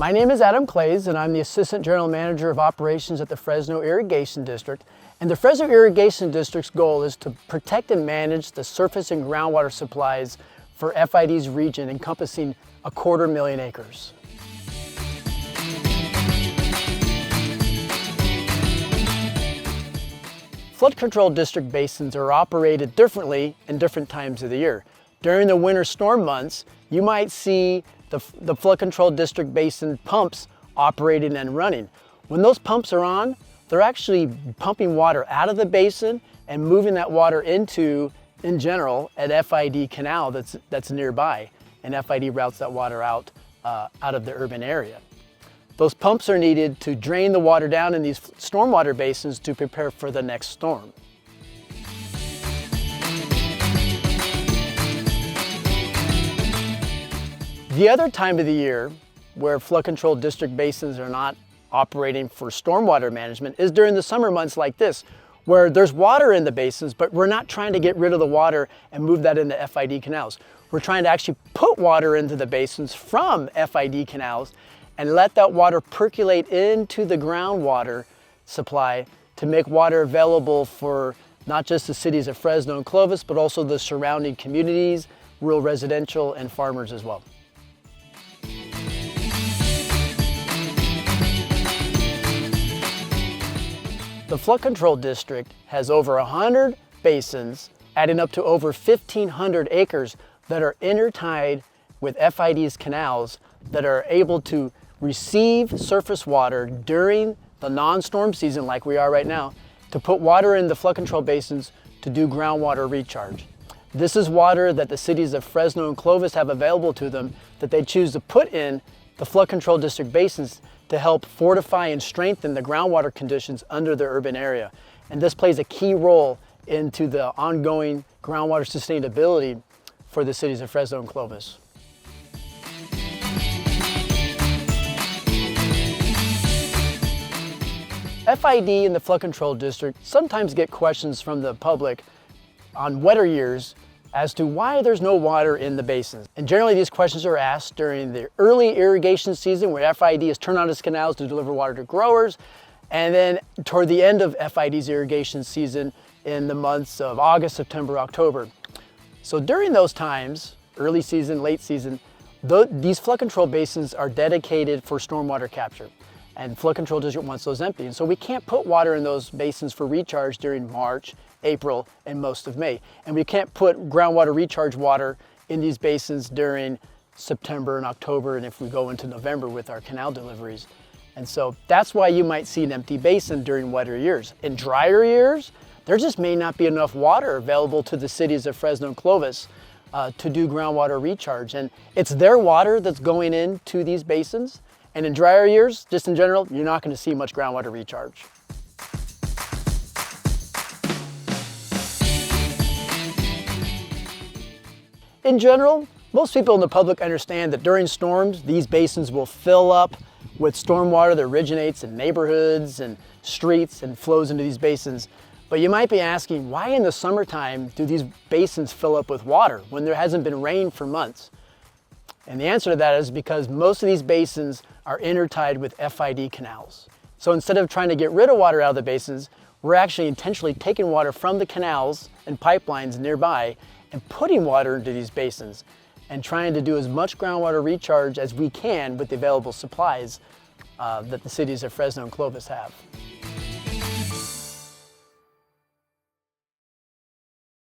My name is Adam Clays, and I'm the Assistant General Manager of Operations at the Fresno Irrigation District. And the Fresno Irrigation District's goal is to protect and manage the surface and groundwater supplies for FID's region, encompassing 250,000 acres. Flood control district basins are operated differently in different times of the year. During the winter storm months, you might see the flood control district basin pumps operating and running. When those pumps are on, they're actually pumping water out of the basin and moving that water into, in general, an FID canal that's nearby. And FID routes that water out of the urban area. Those pumps are needed to drain the water down in these stormwater basins to prepare for the next storm. The other time of the year where flood control district basins are not operating for stormwater management is during the summer months like this, where there's water in the basins, but we're not trying to get rid of the water and move that into FID canals. We're trying to actually put water into the basins from FID canals and let that water percolate into the groundwater supply to make water available for not just the cities of Fresno and Clovis, but also the surrounding communities, rural residential, and farmers as well. The flood control district has over 100 basins, adding up to over 1,500 acres that are intertied with FID's canals that are able to receive surface water during the non-storm season like we are right now, to put water in the flood control basins to do groundwater recharge. This is water that the cities of Fresno and Clovis have available to them that they choose to put in the flood control district basins to help fortify and strengthen the groundwater conditions under the urban area. And this plays a key role into the ongoing groundwater sustainability for the cities of Fresno and Clovis. FID and the flood control district sometimes get questions from the public on wetter years as to why there's no water in the basins. And generally these questions are asked during the early irrigation season where FID has turned on its canals to deliver water to growers, and then toward the end of FID's irrigation season in the months of August, September, October. So during those times, early season, late season, these flood control basins are dedicated for stormwater capture. And flood control district wants those empty. And so we can't put water in those basins for recharge during March, April, and most of May. And we can't put groundwater recharge water in these basins during September and October, and if we go into November with our canal deliveries. And so that's why you might see an empty basin during wetter years. In drier years, there just may not be enough water available to the cities of Fresno and Clovis to do groundwater recharge. And it's their water that's going into these basins. And in drier years, just in general, you're not going to see much groundwater recharge. In general, most people in the public understand that during storms, these basins will fill up with stormwater that originates in neighborhoods and streets and flows into these basins. But you might be asking, why in the summertime do these basins fill up with water when there hasn't been rain for months? And the answer to that is because most of these basins are intertied with FID canals. So instead of trying to get rid of water out of the basins, we're actually intentionally taking water from the canals and pipelines nearby and putting water into these basins and trying to do as much groundwater recharge as we can with the available supplies that the cities of Fresno and Clovis have.